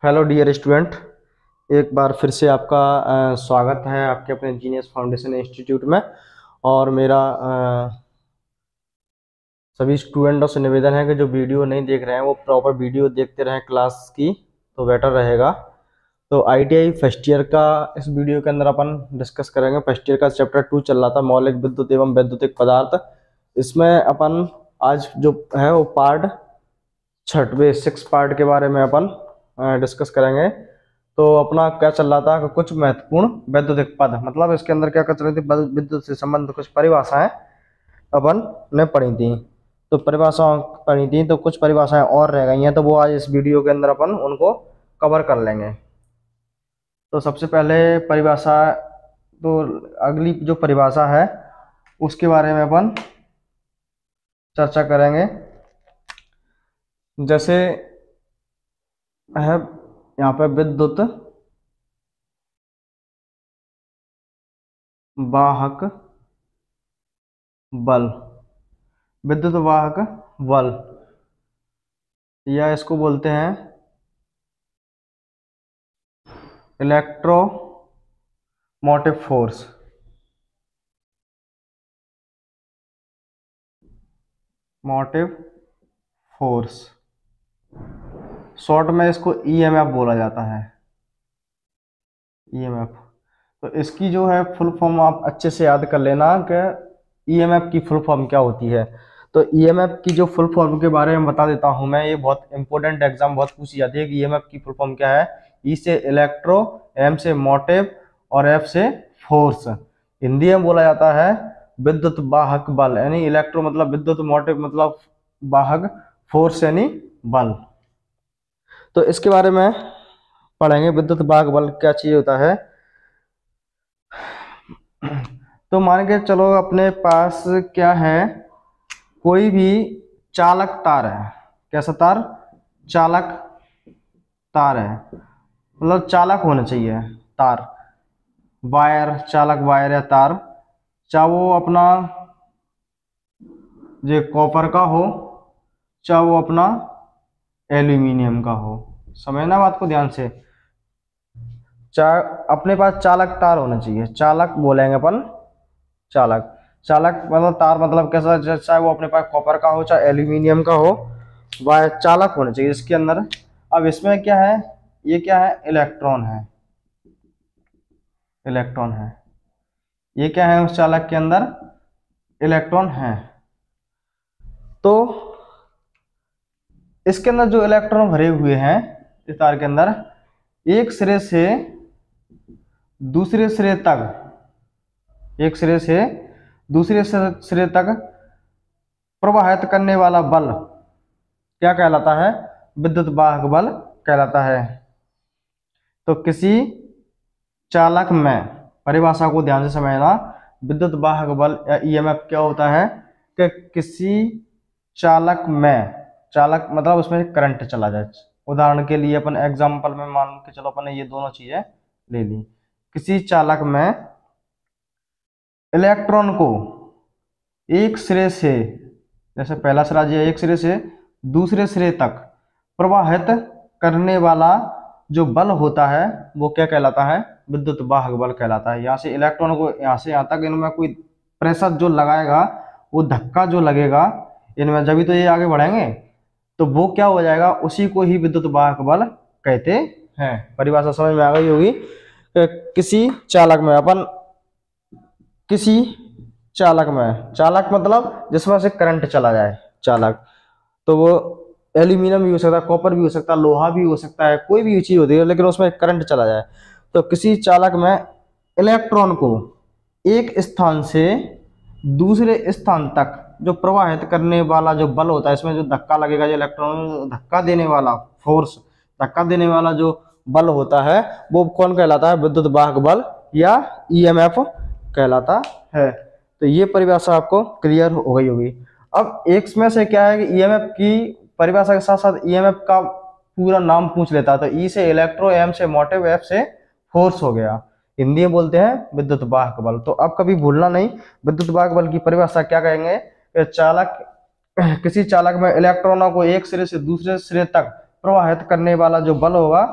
Hello dear student. एक बार फिर से आपका स्वागत है आपके अपने जीनियस फाउंडेशन इंस्टीट्यूट में। और मेरा सभी स्टूडेंटों से निवेदन है कि जो वीडियो नहीं देख रहे हैं वो प्रॉपर वीडियो देखते रहें क्लास की, तो बेटर रहेगा। तो आईटीआई फर्स्ट ईयर का इस वीडियो के अंदर अपन डिस्कस करेंगे। फर्स्ट ईयर का चैप्टर 2 चल रहा था, मौलिक विद्युत एवं वैद्युतिक पदार्थ। इसमें अपन आज जो है वो पार्ट छठवें 6 पार्ट के बारे में अपन डिस्कस करेंगे। तो अपना क्या चल रहा था कि कुछ महत्वपूर्ण वैद्युतिक पद, मतलब इसके अंदर क्या कर रही थी, विद्युत से संबंधित कुछ परिभाषाएं अपन ने पढ़ी थी। तो परिभाषाएं पढ़ी थी, तो कुछ परिभाषाएं और रह गई हैं, तो वो आज इस वीडियो के अंदर अपन उनको कवर कर लेंगे। तो सबसे पहले परिभाषा, तो अगली जो परिभाषा है उसके बारे में अपन चर्चा करेंगे। जैसे है यहाँ पे विद्युत वाहक बल, विद्युत वाहक बल, या इसको बोलते हैं electromotive force. Motive force short में इसको ईएमएफ बोला जाता है, ईएमएफ। तो इसकी जो है फुल फॉर्म आप अच्छे से याद कर लेना कि ईएमएफ की फुल फॉर्म क्या होती है। तो ईएमएफ की जो फुल फॉर्म के बारे में बता देता हूं मैं, ये बहुत इंपॉर्टेंट एग्जाम बहुत पूछी जाती है कि ईएमएफ की फुल फॉर्म क्या है। ई से इलेक्ट्रो, एम से मोटिव और एफ से फोर्स। हिंदी में बोला जाता है विद्युत वाहक बल, यानी इलेक्ट्रो मतलब विद्युत, मोटिव मतलब वाहक, फोर्स यानी बल। तो इसके बारे में पढ़ेंगे, विद्युत वाहक बल क्या चीज होता है। तो मान के चलो अपने पास क्या है, कोई भी चालक तार है। कैसा तार? चालक तार है, मतलब चालक होना चाहिए तार, वायर, चालक वायर या तार। चाहे वो अपना जो कॉपर का हो, चाहे वो अपना एल्यूमिनियम का हो। समझना बात को ध्यान से। चाहे अपने पास चालक तार होना चाहिए, चालक बोलेंगे अपन, चालक। चालक मतलब तार, मतलब कैसा, चाहे वो अपने पास कॉपर का हो चाहे एल्यूमिनियम का हो, वह चालक होना चाहिए इसके अंदर। अब इसमें क्या है, ये क्या है, इलेक्ट्रॉन है, इलेक्ट्रॉन है। ये क्या है, उस चालक के अंदर इलेक्ट्रॉन है। तो इसके अंदर जो इलेक्ट्रॉन भरे हुए हैं इस तार के अंदर, एक सिरे से दूसरे सिरे तक, एक सिरे से दूसरे सिरे तक प्रवाहित करने वाला बल क्या कहलाता है? विद्युत वाहक बल कहलाता है। तो किसी चालक में, परिभाषा को ध्यान से समझना, विद्युत वाहक बल या ईएमएफ क्या होता है कि किसी चालक में, चालक मतलब उसमें करंट चला जाए। उदाहरण के लिए अपन एग्जांपल में मान के चलो अपन ने ये दोनों चीजें ले ली। किसी चालक में इलेक्ट्रॉन को एक सिरे से, जैसे पहला सिरा जो एक सिरे से दूसरे सिरे तक प्रवाहित करने वाला जो बल होता है वो क्या कहलाता है? विद्युत वाहक बल कहलाता है। यहाँ से इलेक्ट्रॉन को यहाँ से यहाँ तक, इनमें कोई प्रेशर जो लगाएगा, वो धक्का जो लगेगा इनमें, जब भी तो ये आगे बढ़ेंगे, तो वो क्या हो जाएगा, उसी को ही विद्युत वाहक बल कहते हैं। परिभाषा समझ में आ गई होगी। किसी चालक में अपन, किसी चालक में, चालक मतलब जिसमें से करंट चला जाए, चालक। तो वो एल्यूमिनियम भी हो सकता है, कॉपर भी हो सकता है, लोहा भी हो सकता है, कोई भी चीज होती है, लेकिन उसमें करंट चला जाए। तो किसी चालक में इलेक्ट्रॉन को एक स्थान से दूसरे स्थान तक जो प्रवाहित करने वाला जो बल होता है, इसमें जो धक्का लगेगा, जो इलेक्ट्रॉन धक्का देने वाला फोर्स, धक्का देने वाला जो बल होता है, वो कौन कहलाता है? विद्युत वाहक बल या ईएमएफ कहलाता है। तो ये परिभाषा आपको क्लियर हो गई होगी। अब एक में से क्या है कि ईएमएफ की परिभाषा के साथ साथ ईएमएफ का पूरा नाम पूछ लेता है। तो ई से इलेक्ट्रो, एम से मोटिव, एफ से फोर्स हो गया। हिंदी में बोलते हैं विद्युत वाहक बल। तो अब कभी भूलना नहीं, विद्युत वाहक बल की परिभाषा क्या कहेंगे कि चालक, किसी चालक में इलेक्ट्रॉनों को एक सिरे से दूसरे सिरे तक प्रवाहित करने वाला जो बल होगा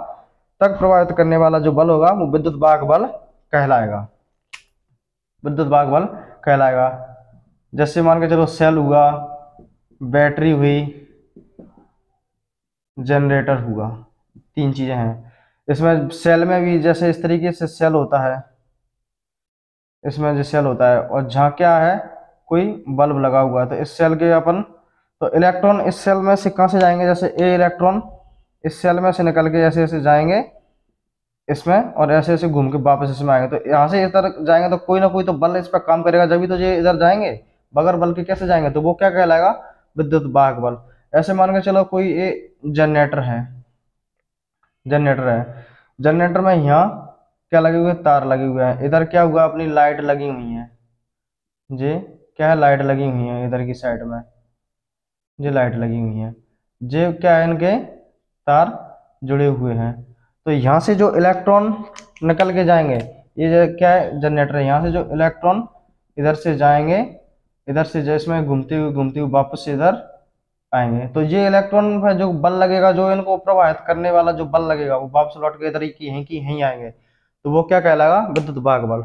तक प्रभावित करने वाला जो बल होगा वो विद्युत वाहक बल कहलाएगा, विद्युत वाहक बल कहलाएगा। जैसे मान के चलो सेल हुआ, बैटरी हुई, जनरेटर हुआ, तीन चीजें हैं। इसमें सेल में भी जैसे इस तरीके से सेल होता है, इसमें जो सेल होता है, और जहाँ क्या है कोई बल्ब लगा हुआ है, तो इस सेल के अपन, तो इलेक्ट्रॉन इस सेल में से कहाँ से जाएंगे, जैसे ए इलेक्ट्रॉन इस सेल में से निकल के ऐसे ऐसे जाएंगे इसमें, और ऐसे ऐसे घूम के वापस इसमें आएंगे। तो यहाँ से इस तरह जाएंगे तो कोई ना कोई तो बल इस पर काम करेगा, जब भी तो ये इधर जाएंगे, बगैर बल के कैसे जाएंगे, तो वो क्या कहलाएगा, विद्युत वाहक बल। ऐसे मान के चलो कोई ये जनरेटर है, जनरेटर है, जनरेटर में यहाँ क्या लगे हुए, तार लगे हुए हैं, इधर क्या हुआ, अपनी लाइट लगी हुई है, ये क्या है, लाइट लगी हुई है इधर की साइड में, ये लाइट लगी हुई है, ये क्या है, इनके तार जुड़े हुए हैं। तो यहाँ से जो इलेक्ट्रॉन निकल के जाएंगे, ये जो क्या है, जनरेटर है, यहाँ से जो इलेक्ट्रॉन इधर से जाएंगे, इधर से जिसमें घूमते हुए वापस से इधर आएंगे, तो ये इलेक्ट्रॉन पर जो बल लगेगा, जो इनको प्रभावित करने वाला जो बल लगेगा, वो वापस लौट के इधर ही की यहीं आएंगे, तो वो क्या कहलाएगा, विद्युत वाहक बल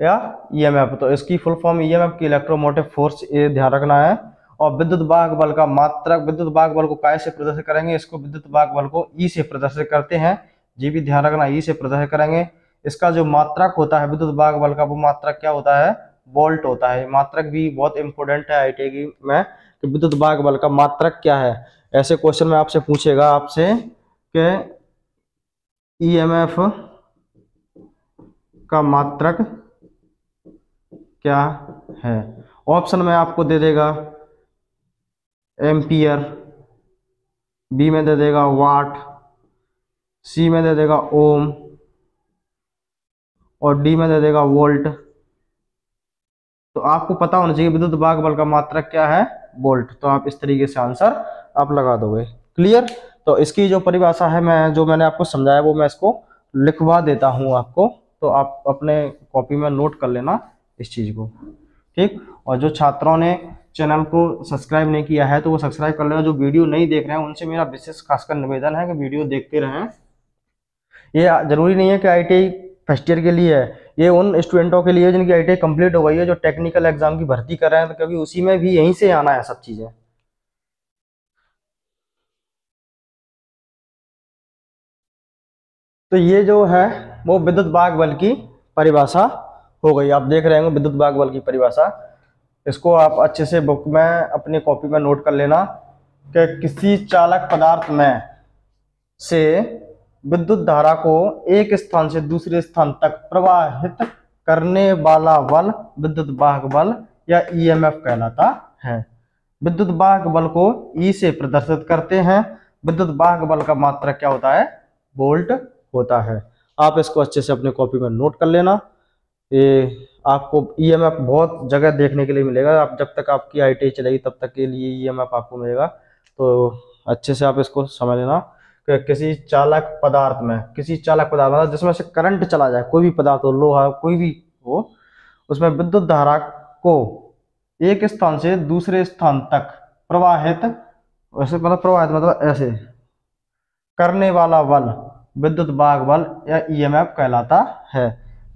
या ईएमएफ। तो इसकी फुल फॉर्म ईएमएफ की इलेक्ट्रोमोटिव फोर्स, ये ध्यान रखना है। और विद्युत वाहक बल का मात्रक, विद्युत वाहक बल को काय से प्रदर्शित करेंगे, इसको विद्युत वाहक बल को ई से प्रदर्शित करते हैं, जी भी ध्यान रखना, ई से प्रदर्शित करेंगे। इसका जो मात्रक होता है विद्युत वाहक बल का, वो मात्रक क्या होता है, वोल्ट होता है। मात्रक भी बहुत इंपॉर्टेंट है आईटीआई में, कि विद्युत वाहक बल का मात्रक क्या है। ऐसे क्वेश्चन में आपसे पूछेगा आपसे कि ईएमएफ का मात्रक क्या है, ऑप्शन में आपको दे देगा एम्पियर, बी में दे देगा वाट, सी में दे देगा ओम, और डी में दे देगा वोल्ट। तो आपको पता होना चाहिए विद्युत वाहक बल का मात्रक क्या है, वोल्ट। तो आप इस तरीके से आंसर आप लगा दोगे। क्लियर। तो इसकी जो परिभाषा है, मैंने आपको समझाया वो मैं इसको लिखवा देता हूं आपको, तो आप अपने कॉपी में नोट कर लेना इस चीज को, ठीक। और जो छात्रों ने चैनल को सब्सक्राइब नहीं किया है तो वो सब्सक्राइब कर लेना। जो वीडियो नहीं देख रहे हैं उनसे मेरा विशेष खासकर निवेदन है कि वीडियो देखते रहें। ये जरूरी नहीं है कि आईटीआई फर्स्ट ईयर के लिए है, ये उन स्टूडेंटों के लिए जिनकी आईटीआई कंप्लीट हो गई है, जो टेक्निकल एग्जाम की भर्ती कर रहे हैं, तो कभी उसी में भी यहीं से आना है सब चीजें। तो ये जो है वो विद्युत वाहक बल की परिभाषा हो गई। आप देख रहे होंगे विद्युत वाहक बल की परिभाषा, इसको आप अच्छे से बुक में अपनी कॉपी में नोट कर लेना कि किसी चालक पदार्थ में से विद्युत धारा को एक स्थान से दूसरे स्थान तक प्रवाहित करने वाला बल विद्युत वाहक बल या ईएमएफ कहलाता है। विद्युत वाहक बल को ई से प्रदर्शित करते हैं। विद्युत वाहक बल का मात्रक क्या होता है, वोल्ट होता है। आप इसको अच्छे से अपने कॉपी में नोट कर लेना। ये आपको ईएमएफ बहुत जगह देखने के लिए मिलेगा, आप जब तक आपकी आईटीआई चलेगी तब तक के लिए ईएमएफ आपको मिलेगा। तो अच्छे से आप इसको समझ लेना कि किसी चालक पदार्थ में, किसी चालक पदार्थ मतलब जिसमें से करंट चला जाए, कोई भी पदार्थ हो, लोहा कोई भी हो, उसमें विद्युत धारा को एक स्थान से दूसरे स्थान तक प्रवाहित, वैसे मतलब प्रवाहित मतलब ऐसे करने वाला बल विद्युत वाहक बल या ईएमएफ कहलाता है।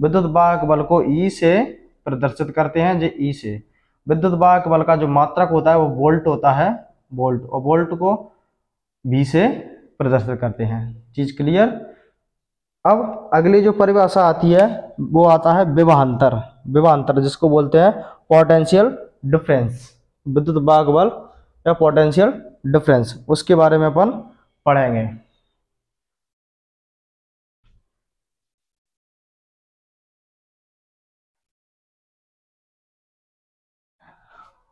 विद्युत वाहक बल को ई से प्रदर्शित करते हैं, जे ई से। विद्युत वाहक बल का जो मात्रक होता है वो वोल्ट होता है, वोल्ट, और वोल्ट को वी से प्रदर्शित करते हैं। चीज क्लियर। अब अगली जो परिभाषा आती है वो आता है विभवांतर। विभवांतर जिसको बोलते हैं पोटेंशियल डिफरेंस, विद्युत वाहक बल या पोटेंशियल डिफरेंस, उसके बारे में अपन पढ़ेंगे।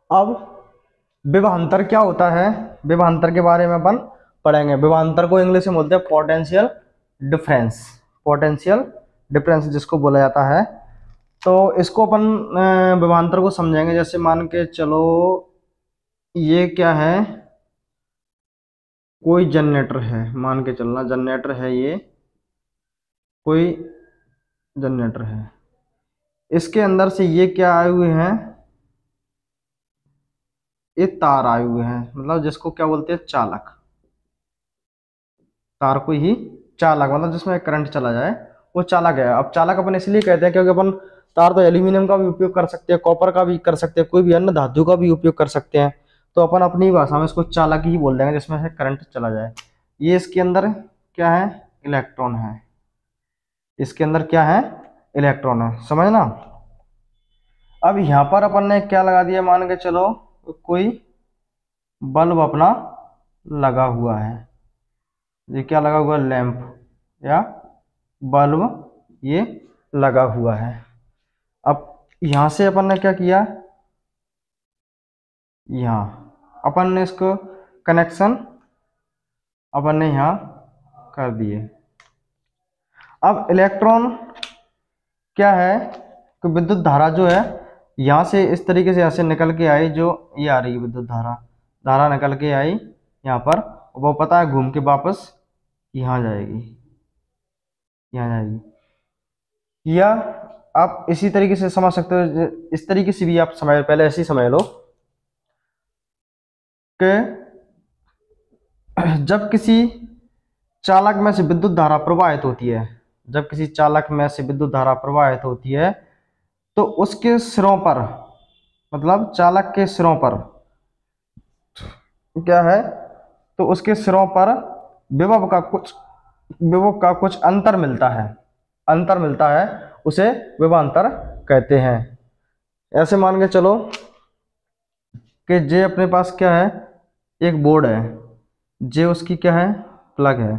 अब विभवांतर क्या होता है, विभवांतर के बारे में अपन पढ़ेंगे। विभवांतर को इंग्लिश में बोलते हैं पोटेंशियल डिफरेंस, पोटेंशियल डिफरेंस जिसको बोला जाता है। तो इसको अपन विभवांतर को समझेंगे। जैसे मान के चलो ये क्या है, कोई जनरेटर है, मान के चलना जनरेटर है, ये कोई जनरेटर है, इसके अंदर से ये क्या आए हुए हैं, ये तार आए हुए हैं, मतलब जिसको क्या बोलते हैं चालक, तार को ही चालक मतलब जिसमें करंट चला जाए वो चालक है। अब चालक अपन इसलिए कहते हैं क्योंकि अपन तार तो एल्यूमिनियम का भी उपयोग कर सकते हैं, कॉपर का भी कर सकते हैं, कोई भी अन्य धातु का भी उपयोग कर सकते हैं। तो अपन अपनी भाषा में इसको चालक ही बोल देंगे जिसमें से करंट चला जाए। ये इसके अंदर क्या है, इलेक्ट्रॉन है। इसके अंदर क्या है, इलेक्ट्रॉन है, समझना। अब यहां पर अपन ने क्या लगा दिया, मान के चलो कोई बल्ब अपना लगा हुआ है। ये क्या लगा हुआ, लैंप या बल्ब ये लगा हुआ है। अब यहां से अपन ने क्या किया, यहां अपन ने इसको कनेक्शन अपन ने यहां कर दिए। अब इलेक्ट्रॉन क्या है कि विद्युत धारा जो है यहां से इस तरीके से ऐसे निकल के आई, जो ये आ रही है विद्युत धारा, धारा निकल के आई यहाँ पर, वो पता है घूम के वापस यहाँ जाएगी, यहाँ जाएगी। या आप इसी तरीके से समझ सकते हो, इस तरीके से भी आप समझ, पहले ऐसे ही समझ लो कि जब किसी चालक में से विद्युत धारा प्रवाहित होती है, जब किसी चालक में से विद्युत धारा प्रवाहित होती है तो उसके सिरों पर, मतलब चालक के सिरों पर क्या है, तो उसके सिरों पर विभव का कुछ अंतर मिलता है, अंतर मिलता है, उसे विभवांतर कहते हैं। ऐसे मान के चलो कि जे अपने पास क्या है, एक बोर्ड है, जे उसकी क्या है, प्लग है।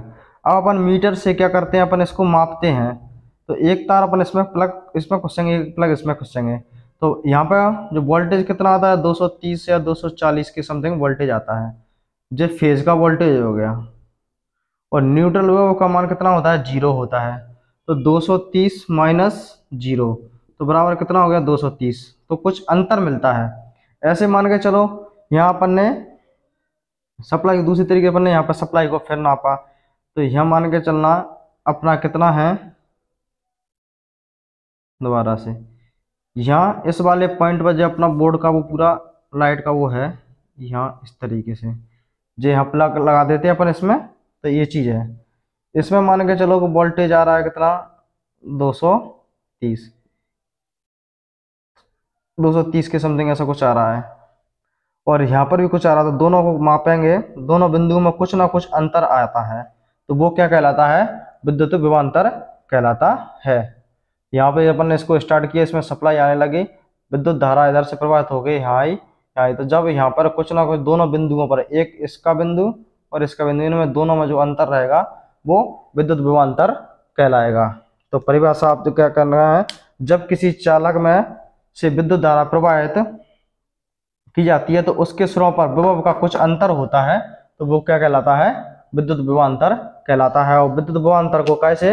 अब अपन मीटर से क्या करते हैं, अपन इसको मापते हैं। तो एक तार अपन इसमें प्लग इसमें खुसेंगे, एक प्लग इसमें खुसेंगे, तो यहाँ पे जो वोल्टेज कितना आता है, 230 या 240 के समथिंग वोल्टेज आता है, जो फेज का वोल्टेज हो गया। और न्यूट्रल वेव का मान कितना होता है, 0 होता है। तो 230 माइनस 0 तो बराबर कितना हो गया, 230। तो कुछ अंतर मिलता है। ऐसे मान के चलो यहाँ अपन ने सप्लाई, दूसरी तरीके अपन ने यहाँ पर सप्लाई को फिर नापा, तो यह मान के चलना अपना कितना है, दोबारा से यहाँ इस वाले पॉइंट पर जो अपना बोर्ड का वो पूरा लाइट का वो है, यहाँ इस तरीके से जो यहाँ प्लग लगा देते हैं अपन इसमें, तो ये चीज़ है। इसमें मान के चलो कि वोल्टेज आ रहा है कितना, 230 230 के समथिंग ऐसा कुछ आ रहा है, और यहाँ पर भी कुछ आ रहा था। दोनों को मापेंगे, दोनों बिंदुओं में कुछ ना कुछ अंतर आता है, तो वो क्या कहलाता है, विद्युत विभवांतर कहलाता है। यहाँ पे अपन ने इसको स्टार्ट किया, इसमें सप्लाई आने लगी, विद्युत धारा इधर से प्रवाहित हो गई, यहाँ आई, यहाँ आई। तो जब यहाँ पर कुछ ना कुछ दोनों बिंदुओं पर, एक इसका बिंदु और इसका बिंदु, इनमें दोनों में जो अंतर रहेगा वो विद्युत विभवांतर कहलाएगा। तो परिभाषा आप तो क्या करना है, जब किसी चालक में से विद्युत धारा प्रवाहित की जाती है तो उसके सिरों पर विभव का कुछ अंतर होता है, तो वो क्या कहलाता है, विद्युत विभवांतर कहलाता है। और विद्युत विभवांतर को कैसे,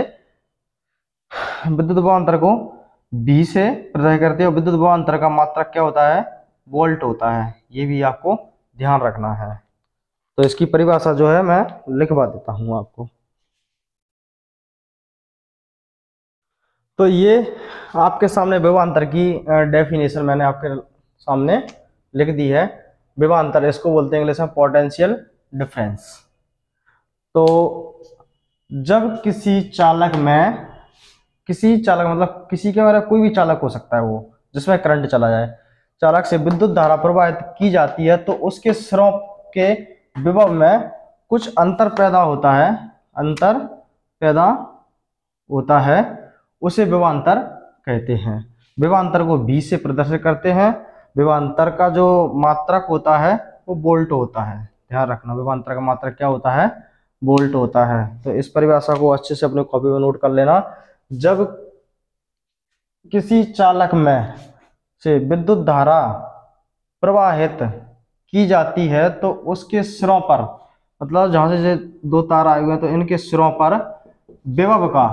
विद्युत विभवांतर को V से प्रदर्शित करते हैं। और विद्युत विभवांतर का मात्रक क्या होता है, वोल्ट होता है। ये भी आपको ध्यान रखना है। तो इसकी परिभाषा जो है मैं लिखवा देता हूं आपको। तो ये आपके सामने विभवांतर की डेफिनेशन मैंने आपके सामने लिख दी है। विभवांतर इसको बोलते हैं इंग्लिश में पोटेंशियल डिफरेंस। तो जब किसी चालक में, किसी चालक मतलब किसी के बारे में कोई भी चालक हो सकता है वो, जिसमें करंट चला जाए, चालक से विद्युत धारा प्रवाहित की जाती है तो उसके सिरों के विभव में कुछ अंतर पैदा होता है, अंतर पैदा होता है, उसे विभवांतर कहते हैं। विभवांतर को V से प्रदर्शित करते हैं। विभवांतर का जो मात्रक होता है वो वोल्ट होता है। ध्यान रखना, विभवांतर का मात्रक क्या होता है, वोल्ट होता है। तो इस परिभाषा को अच्छे से अपने कॉपी में नोट कर लेना। जब किसी चालक में से विद्युत धारा प्रवाहित की जाती है तो उसके सिरों पर, मतलब जहां से दो तार आए हुए हैं तो इनके सिरों पर विभव का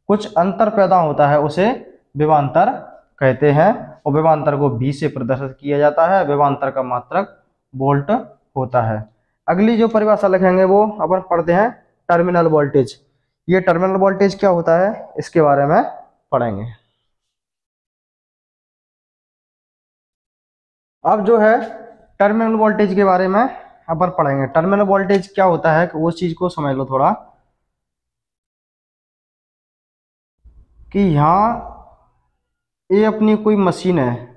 कुछ अंतर पैदा होता है, उसे विभवांतर कहते हैं। और विभवांतर को V से प्रदर्शित किया जाता है। विभवांतर का मात्रक वोल्ट होता है। अगली जो परिभाषा लिखेंगे वो अपन पढ़ते हैं टर्मिनल वोल्टेज। ये टर्मिनल वोल्टेज क्या होता है इसके बारे में पढ़ेंगे। अब जो है टर्मिनल वोल्टेज के बारे में अपन पढ़ेंगे। टर्मिनल वोल्टेज क्या होता है, वो चीज को समझ लो थोड़ा। कि यहाँ ये अपनी कोई मशीन है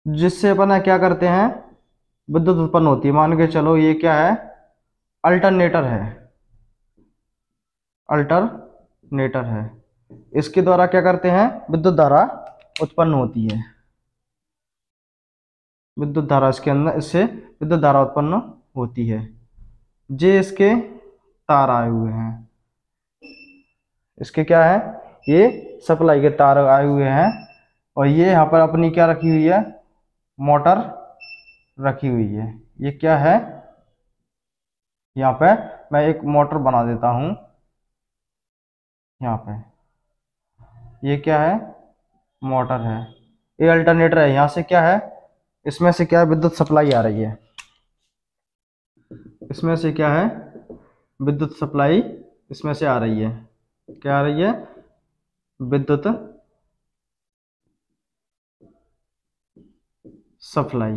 जिससे अपन क्या करते हैं, विद्युत उत्पन्न होती है। मान के चलो ये क्या है, अल्टरनेटर है, अल्टरनेटर है। इसके द्वारा क्या करते हैं, विद्युत धारा उत्पन्न होती है। विद्युत धारा इसके अंदर, इससे विद्युत धारा उत्पन्न होती है। जे इसके तार आए हुए हैं, इसके क्या है, ये सप्लाई के तार आए हुए हैं। और ये यहाँ पर अपनी क्या रखी हुई है, मोटर रखी हुई है। ये क्या है, यहाँ पे मैं एक मोटर बना देता हूँ। यहाँ पे ये क्या है, मोटर है। ये अल्टरनेटर है। यहाँ से क्या है, इसमें से क्या है, विद्युत सप्लाई आ रही है। इसमें से क्या है, विद्युत सप्लाई इसमें से आ रही है। क्या आ रही है, विद्युत सप्लाई।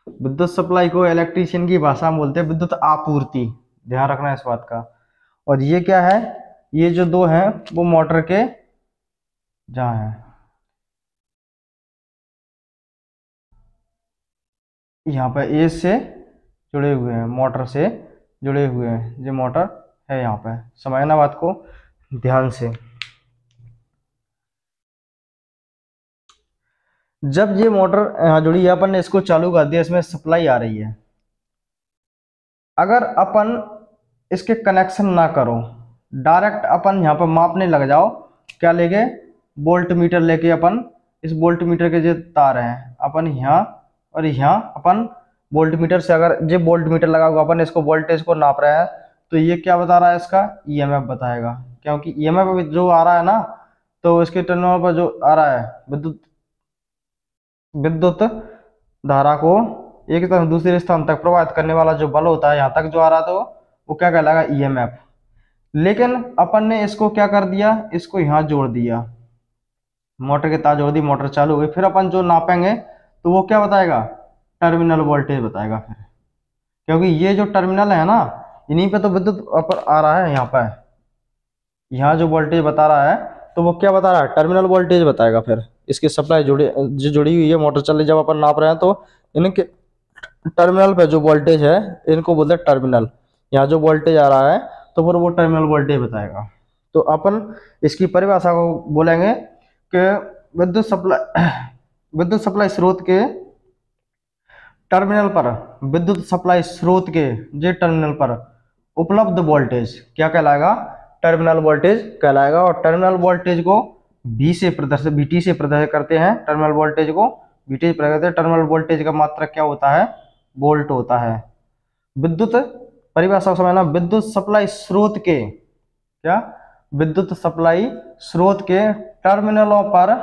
विद्युत सप्लाई को इलेक्ट्रीशियन की भाषा में बोलते हैं विद्युत आपूर्ति, ध्यान रखना इस बात का। और ये क्या है, ये जो दो हैं वो मोटर के जहाँ है, यहाँ पे ए से जुड़े हुए हैं, मोटर से जुड़े हुए हैं। ये मोटर है, यहाँ पे समझना बात को ध्यान से। जब ये मोटर यहाँ जुड़ी है, अपन ने इसको चालू कर दिया, इसमें सप्लाई आ रही है। अगर अपन इसके कनेक्शन ना करो, डायरेक्ट अपन यहाँ पर मापने लग जाओ, क्या लेके, वोल्ट मीटर लेके अपन इस वोल्ट मीटर के जो तार हैं, अपन यहाँ और यहाँ अपन वोल्ट मीटर से, अगर ये वोल्ट मीटर लगा हुआ, अपन इसको वोल्टेज को नाप रहे हैं, तो ये क्या बता रहा है, इसका ईएमएफ बताएगा। क्योंकि ईएमएफ जो आ रहा है ना, तो इसके टर्मिनल पर जो आ रहा है विद्युत विद्युत धारा को एक स्थान दूसरे स्थान तक प्रभावित करने वाला जो बल होता है, यहाँ तक जो आ रहा था वो क्या कहलाएगा, ईएमएफ। लेकिन अपन ने इसको क्या कर दिया, इसको यहाँ जोड़ दिया, मोटर के तार जोड़ दी, मोटर चालू हो गई। फिर अपन जो नापेंगे तो वो क्या बताएगा, टर्मिनल वोल्टेज बताएगा फिर। क्योंकि ये जो टर्मिनल है ना, इन्हीं पे तो विद्युत आ रहा है। यहाँ पर यहाँ जो वोल्टेज बता रहा है, तो वो क्या बता रहा है, टर्मिनल वोल्टेज बताएगा। फिर इसकी सप्लाई जुड़ी हुई है, मोटर चल रही, जब अपन नाप रहे हैं तो इनके टर्मिनल पे जो वोल्टेज है, इनको बोलते हैं टर्मिनल। यहाँ जो वोल्टेज आ रहा है तो फिर वो टर्मिनल वोल्टेज बताएगा। तो अपन इसकी परिभाषा को बोलेंगे कि विद्युत सप्लाई स्रोत के टर्मिनल पर, विद्युत सप्लाई स्रोत के जे टर्मिनल पर उपलब्ध वोल्टेज क्या कहलाएगा, टर्मिनल वोल्टेज कहलाएगा। और टर्मिनल वोल्टेज को वी से प्रदर्शित, वीटी से प्रदर्शित करते हैं। टर्मिनल वोल्टेज को वीटी से प्रदर्शित करते हैं। टर्मिनल वोल्टेज का मात्रक क्या होता है, वोल्ट होता है। विद्युत परिभाषा समझना, विद्युत सप्लाई स्रोत के क्या, विद्युत सप्लाई स्रोत के टर्मिनलों पर,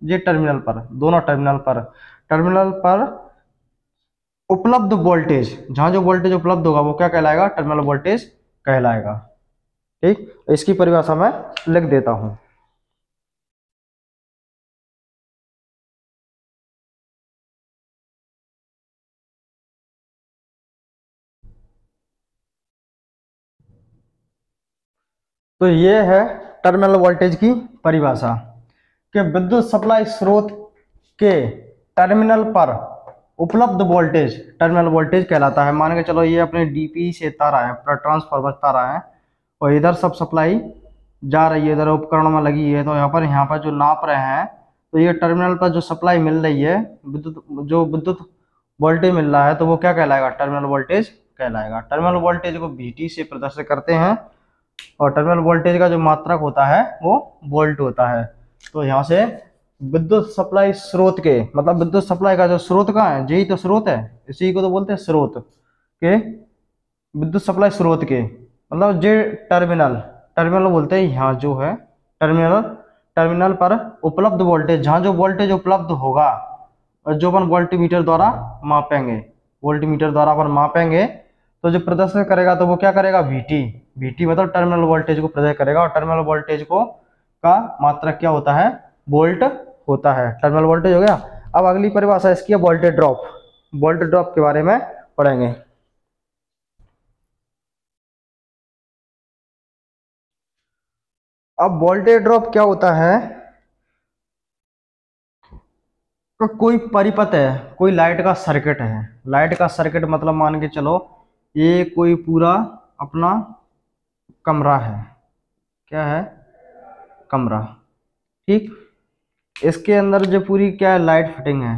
ये टर्मिनल पर, दोनों टर्मिनल पर उपलब्ध वोल्टेज, जहां जो वोल्टेज उपलब्ध होगा वो क्या कहलाएगा, टर्मिनल वोल्टेज कहलाएगा। ठीक, इसकी परिभाषा मैं लिख देता हूं। तो ये है टर्मिनल वोल्टेज की परिभाषा कि विद्युत सप्लाई स्रोत के टर्मिनल पर उपलब्ध वोल्टेज टर्मिनल वोल्टेज कहलाता है। मान के चलो ये अपने डीपी से तार आए, ट्रांसफार्मर तार आए, और इधर सब सप्लाई जा रही है, इधर उपकरणों में लगी है। तो यहाँ पर जो नाप रहे हैं, तो ये टर्मिनल पर जो सप्लाई मिल रही है, विद्युत वोल्टेज मिल रहा है, तो वो क्या कहलाएगा, टर्मिनल वोल्टेज कहलाएगा। टर्मिनल वोल्टेज को वीटी से प्रदर्शित करते हैं, और टर्मिनल वोल्टेज का जो मात्रक होता है वो वोल्ट होता है। तो यहाँ से विद्युत सप्लाई स्रोत के, मतलब विद्युत सप्लाई का जो स्रोत कहाँ है, यही तो स्रोत है, इसी को तो बोलते हैं स्रोत के, विद्युत सप्लाई स्रोत के मतलब जे टर्मिनल बोलते हैं। यहाँ जो है टर्मिनल पर उपलब्ध वोल्टेज, जहाँ जो वोल्टेज उपलब्ध होगा, और जो अपन वोल्टमीटर द्वारा मापेंगे, वोल्टमीटर द्वारा अपन मापेंगे, तो जो प्रदर्शित करेगा तो वो क्या करेगा, वीटी मतलब टर्मिनल वोल्टेज को प्रदर्शित करेगा। और टर्मिनल वोल्टेज को का मात्रक क्या होता है, वोल्ट होता है। टर्मिनल वोल्टेज हो गया। अब अगली परिभाषा इसकी है वोल्टेज ड्रॉप। वोल्टेज ड्रॉप के बारे में पढ़ेंगे। अब वोल्टेज ड्रॉप क्या होता है, तो कोई परिपथ है, कोई लाइट का सर्किट है, लाइट का सर्किट मतलब मान के चलो ये कोई पूरा अपना कमरा है, क्या है, कमरा, ठीक। इसके अंदर जो पूरी क्या है, लाइट फिटिंग है,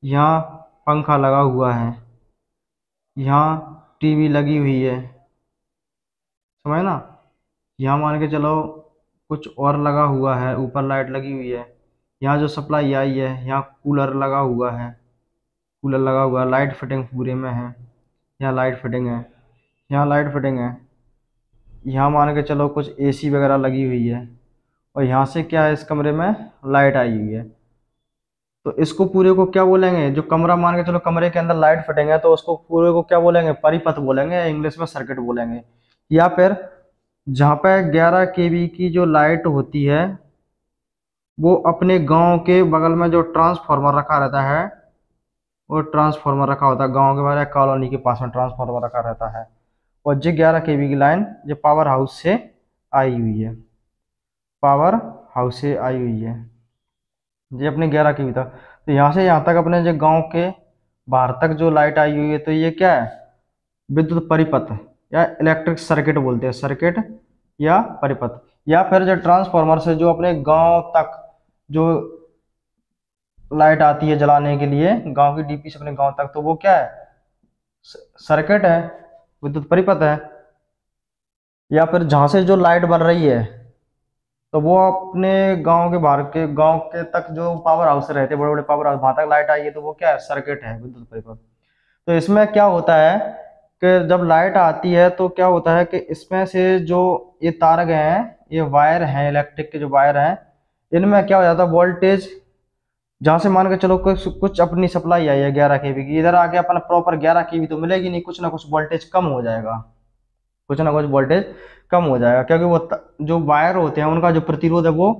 यहाँ पंखा लगा हुआ है, यहाँ टीवी लगी हुई है, समझ ना, यहाँ मान के चलो कुछ और लगा हुआ है, ऊपर लाइट लगी हुई है, यहाँ जो सप्लाई आई है, यहाँ कूलर लगा हुआ है, कूलर लगा हुआ है, लाइट फिटिंग पूरे में है, यहाँ लाइट फिटिंग है, यहाँ लाइट फिटिंग है, यहाँ मान के चलो कुछ एसी वगैरह लगी हुई है, और यहाँ से क्या है, इस कमरे में लाइट आई हुई है। तो इसको पूरे को क्या बोलेंगे, जो कमरा मान के चलो कमरे के अंदर लाइट फिटिंग है, तो उसको पूरे को क्या बोलेंगे, परिपथ बोलेंगे, या इंग्लिश में सर्किट बोलेंगे। या फिर जहाँ पे 11 केवी की जो लाइट होती है, वो अपने गांव के बगल में जो ट्रांसफार्मर रखा रहता है, वो ट्रांसफार्मर रखा होता है गांव के बाहर कॉलोनी के पास में ट्रांसफार्मर रखा रहता है, और जो 11 केवी की लाइन जो पावर हाउस से आई हुई है, पावर हाउस से आई हुई है, ये अपने 11 केवी तक, तो यहाँ से यहाँ तक अपने जो गांव के बाहर तक जो लाइट आई हुई है, तो ये क्या है, विद्युत परिपथ या इलेक्ट्रिक सर्किट बोलते हैं, सर्किट या परिपथ। या फिर जो ट्रांसफार्मर से जो अपने गांव तक जो लाइट आती है जलाने के लिए, गांव की डीपी से अपने गांव तक, तो वो क्या है, सर्किट है, विद्युत परिपथ है। या फिर जहां से जो लाइट बन रही है, तो वो अपने गांव के बाहर के गांव के तक जो पावर हाउस रहते हैं, बड़े बड़े पावर हाउस, वहां तक लाइट आई है, तो वो क्या है, सर्किट है, विद्युत परिपथ। तो इसमें क्या होता है कि जब लाइट आती है तो क्या होता है कि इसमें से जो ये तार गए हैं, ये वायर हैं, इलेक्ट्रिक के जो वायर हैं, इनमें क्या हो जाता है, वोल्टेज जहां से मान के चलो कुछ अपनी सप्लाई आई है 11 केवी की, इधर आके अपन प्रॉपर 11 केवी तो मिलेगी नहीं, कुछ ना कुछ वोल्टेज कम हो जाएगा, कुछ ना कुछ वोल्टेज कम हो जाएगा, क्योंकि वो जो वायर होते हैं उनका जो प्रतिरोध है वो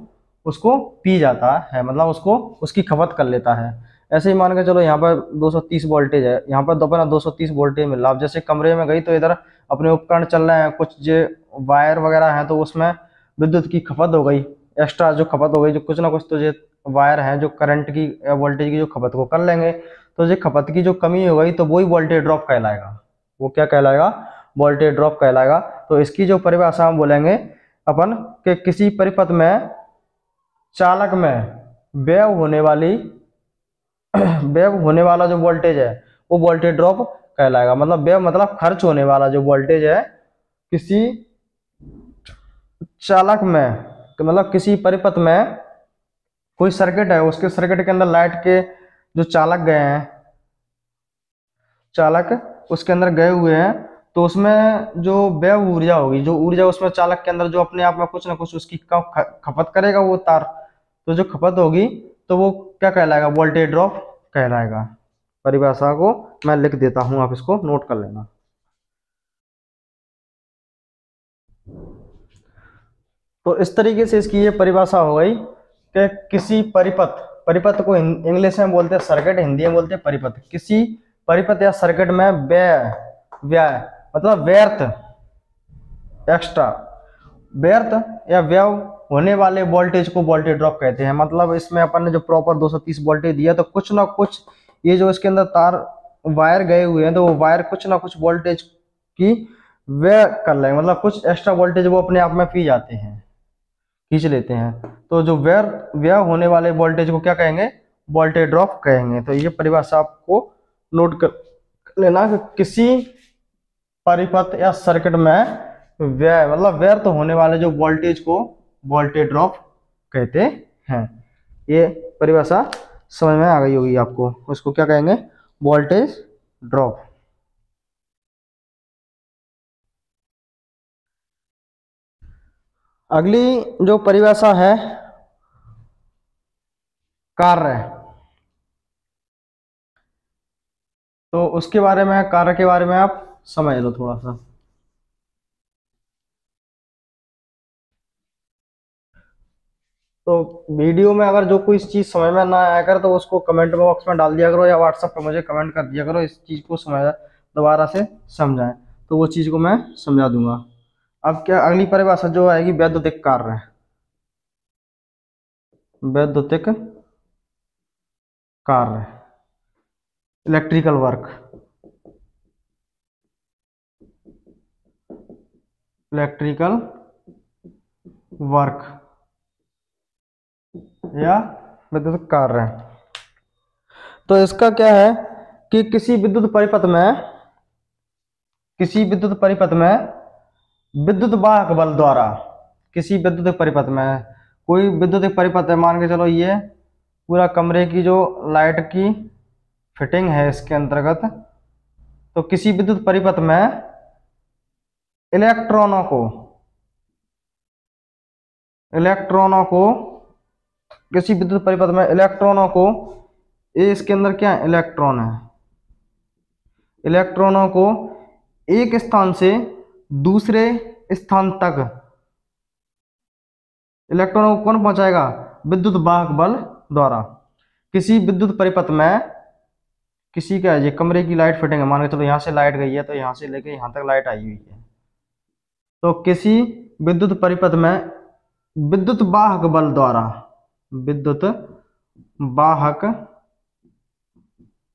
उसको पी जाता है, मतलब उसको उसकी खपत कर लेता है। ऐसे ही मान के चलो यहाँ पर 230 वोल्टेज है, यहाँ पर दोपहर 230 वोल्टेज मिल रहा है। अब जैसे कमरे में गई तो इधर अपने उपकरण चल रहे हैं, कुछ जो वायर वगैरह हैं, तो उसमें विद्युत की खपत हो गई, एक्स्ट्रा जो खपत हो गई, जो कुछ ना कुछ तो जो वायर है जो करंट की या वोल्टेज की जो खपत को कर लेंगे, तो जो खपत की जो कमी हो गई, तो वही वोल्टेज ड्रॉप कहलाएगा, वो क्या कहलाएगा, वोल्टेज ड्रॉप कहलाएगा। तो इसकी जो परिभाषा हम बोलेंगे अपन के किसी परिपथ में चालक में व्यय होने वाला जो वोल्टेज है वो वोल्टेज ड्रॉप कहलाएगा। मतलब व्यय मतलब खर्च होने वाला जो वोल्टेज है किसी चालक में, मतलब किसी परिपथ में कोई सर्किट है, उसके सर्किट के अंदर लाइट के जो चालक गए हैं, चालक उसके अंदर गए हुए हैं, तो उसमें जो व्यय ऊर्जा होगी, जो ऊर्जा उसमें चालक के अंदर जो अपने आप में कुछ ना कुछ उसकी खपत करेगा वो तार, तो जो खपत होगी तो वो क्या कहलाएगा, वोल्टेज ड्रॉप कहलाएगा। परिभाषा को मैं लिख देता हूं, आप इसको नोट कर लेना। तो इस तरीके से इसकी ये परिभाषा हो गई कि किसी परिपथ, परिपथ को इंग्लिश में बोलते हैं सर्किट, हिंदी में बोलते हैं परिपथ। किसी परिपथ या सर्किट में व्यय मतलब व्यर्थ, एक्स्ट्रा व्यर्थ या व्यय होने वाले वोल्टेज को वोल्टेज ड्रॉप कहते हैं। मतलब इसमें अपन ने जो प्रॉपर 230 वोल्टेज दिया, तो कुछ ना कुछ ये जो इसके अंदर तार वायर गए हुए हैं, तो वो वायर कुछ ना कुछ वोल्टेज की व्यय कर लेंगे, मतलब कुछ एक्स्ट्रा वोल्टेज वो अपने आप में पी जाते हैं, खींच लेते हैं। तो जो व्यय होने वाले वोल्टेज को क्या कहेंगे, वोल्टेज ड्रॉप कहेंगे। तो ये परिभाषा आपको नोट कर लेना कि किसी परिपथ या सर्किट में व्यय मतलब व्यर्थ होने वाले जो वोल्टेज को वोल्टेज ड्रॉप कहते हैं। ये परिभाषा समझ में आ गई होगी आपको, उसको क्या कहेंगे, वोल्टेज ड्रॉप। अगली जो परिभाषा है कार्य, तो उसके बारे में, कार्य के बारे में आप समझ लो थोड़ा सा। तो वीडियो में अगर जो कोई चीज समझ में ना आया कर, तो उसको कमेंट बॉक्स में डाल दिया करो, या व्हाट्सएप पे मुझे कमेंट कर दिया करो, इस चीज को समझ दोबारा से समझाएं, तो वो चीज को मैं समझा दूंगा। अब क्या अगली परिभाषा जो आएगी, वैद्युतिक कार्य। वैद्युतिक कार्य, इलेक्ट्रिकल वर्क, इलेक्ट्रिकल वर्क या विद्युत कार्य। तो इसका क्या है कि किसी विद्युत परिपथ में विद्युत वाहक बल द्वारा, किसी विद्युत परिपथ में कोई विद्युत परिपथ है, मान के चलो ये पूरा कमरे की जो लाइट की फिटिंग है इसके अंतर्गत, तो किसी विद्युत परिपथ में इलेक्ट्रॉनों को किसी विद्युत परिपथ में इलेक्ट्रॉनों को, ये इसके अंदर क्या है, इलेक्ट्रॉन है, इलेक्ट्रॉनों को एक स्थान से दूसरे स्थान तक, इलेक्ट्रॉनों को कौन पहुंचाएगा, विद्युत वाहक बल द्वारा। किसी विद्युत परिपथ में, किसी का ये कमरे की लाइट फिटिंग है, मान के चलो यहाँ से लाइट गई है तो यहाँ से लेके यहाँ तक लाइट आई हुई है, तो किसी विद्युत परिपथ में विद्युत वाहक बल द्वारा, विद्युत वाहक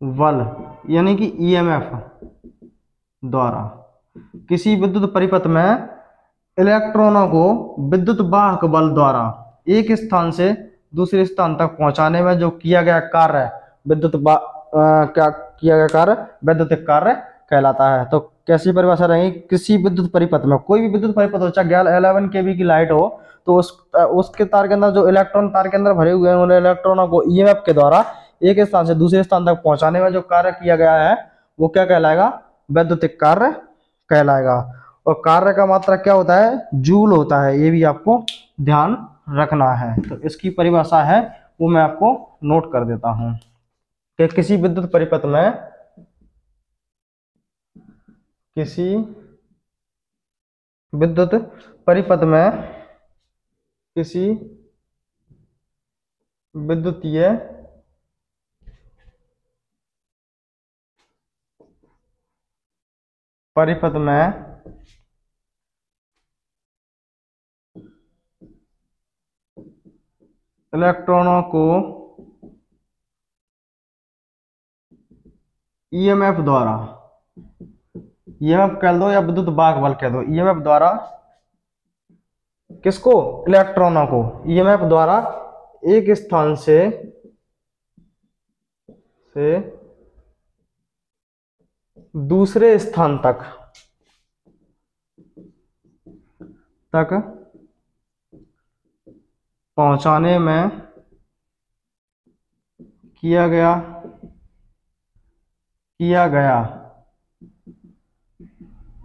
बल यानी कि ईएमएफ द्वारा, किसी विद्युत परिपथ में इलेक्ट्रॉनों को विद्युत वाहक बल द्वारा एक स्थान से दूसरे स्थान तक पहुंचाने में जो किया गया कार्य क्या किया गया कार्य वैद्युतिक कार्य कहलाता है। तो कैसी परिभाषा रहेगी, किसी विद्युत परिपथ में, कोई भी विद्युत परिपथ हो, चाहे 11 kV की लाइट हो, तो उसके तार के अंदर जो इलेक्ट्रॉन तार के अंदर भरे हुए हैं, उन इलेक्ट्रॉनों को ईएमएफ के द्वारा एक स्थान से दूसरे स्थान तक पहुंचाने में जो कार्य किया गया है वो क्या कहलाएगा, वैद्युतिक कार्य कहलाएगा। और कार्य का मात्रा क्या होता है, जूल होता है, ये भी आपको ध्यान रखना है। तो इसकी परिभाषा है वो मैं आपको नोट कर देता हूं कि किसी विद्युत परिपथ में, किसी विद्युत परिपथ में किसी विद्युतीय परिपथ में इलेक्ट्रॉनों को ईएमएफ द्वारा, ईएमएफ कह दो या विद्युत वाहक बल कह दो, ईएमएफ द्वारा किसको, इलेक्ट्रॉनों को ईएमएफ द्वारा एक स्थान से दूसरे स्थान तक पहुंचाने में किया गया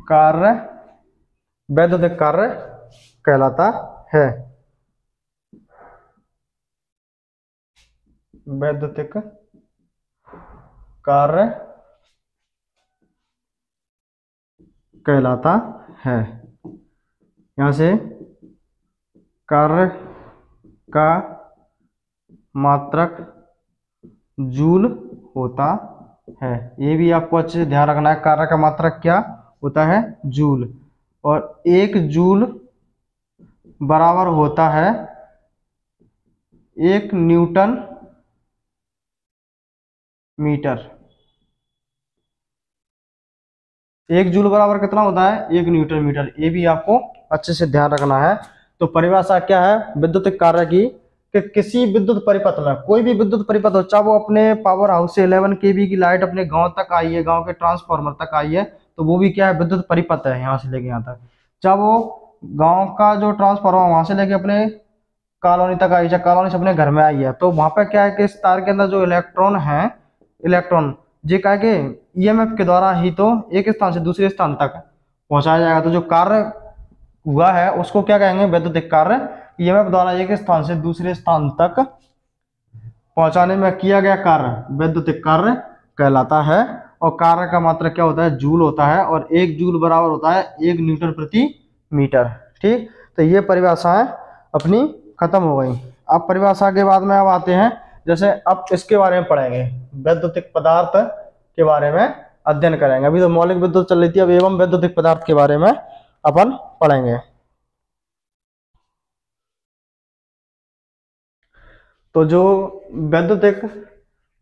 कार्य वैद्युतिक कार्य कहलाता है। वैद्युतिक कार्य कहलाता है। यहां से कार्य का मात्रक जूल होता है, ये भी आपको अच्छे से ध्यान रखना है। कार्य का मात्रक क्या होता है, जूल, और 1 जूल बराबर होता है 1 न्यूटन मीटर। 1 जूल बराबर कितना होता है, 1 न्यूटन मीटर, ये भी आपको अच्छे से ध्यान रखना है। तो परिभाषा क्या है विद्युतिक कार्य की, कि किसी विद्युत परिपथ में, कोई भी विद्युत परिपथ हो, चाहे वो अपने पावर हाउस से 11 kV की लाइट अपने गांव तक आई है, गांव के ट्रांसफार्मर तक आई है, तो वो भी क्या है, विद्युत परिपथ है, यहाँ से लेके यहाँ तक। चाहे वो गांव का जो ट्रांसफार्मर वहां से लेके अपने कॉलोनी तक आई, चाहे कॉलोनी से अपने घर में आई है, तो वहां पर क्या है कि इस तार के अंदर जो इलेक्ट्रॉन है, इलेक्ट्रॉन जे क्या है ईएमएफ के द्वारा ही तो एक स्थान से दूसरे स्थान तक पहुंचाया जाएगा। तो जो कार्य हुआ है उसको क्या कहेंगे, वैद्युतिक कार्य। ईएमएफ द्वारा एक स्थान से दूसरे स्थान तक पहुंचाने में किया गया कार्य वैद्युतिक कार्य कहलाता है। और कार्य का मात्रक क्या होता है, जूल होता है, और 1 जूल बराबर होता है 1 न्यूटन प्रति मीटर। ठीक, तो ये परिभाषाएं अपनी खत्म हो गई। अब परिभाषा के बाद में अब आते हैं, जैसे अब इसके बारे में पढ़ेंगे, वैद्युतिक पदार्थ के बारे में अध्ययन करेंगे। अभी तो मौलिक विद्युत चल रही थी, अब एवं वैद्युतिक पदार्थ के बारे में अपन पढ़ेंगे। तो जो वैद्युतिक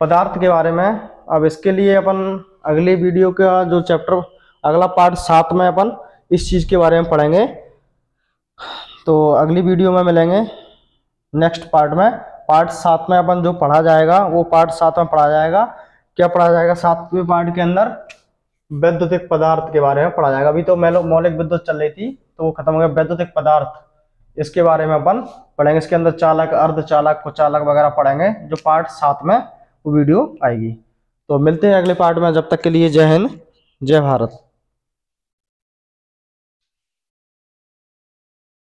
पदार्थ के बारे में, अब इसके लिए अपन अगली वीडियो का जो चैप्टर अगला पार्ट 7 में अपन इस चीज के बारे में पढ़ेंगे। तो अगली वीडियो में मिलेंगे नेक्स्ट पार्ट में। पार्ट 7 में अपन जो पढ़ा जाएगा वो पार्ट 7 में पढ़ा जाएगा। क्या पढ़ा जाएगा 7वें पार्ट के अंदर? वैद्युतिक पदार्थ के बारे में पढ़ा जाएगा। अभी तो मौलिक विद्युत चल रही थी तो वो खत्म हो गया। वैद्युतिक पदार्थ, इसके बारे में अपन पढ़ेंगे। इसके अंदर चालक, अर्धचालक, कुचालक वगैरह पढ़ेंगे, जो पार्ट 7 में वो वीडियो आएगी। तो मिलते हैं अगले पार्ट में, जब तक के लिए जय हिंद, जय भारत।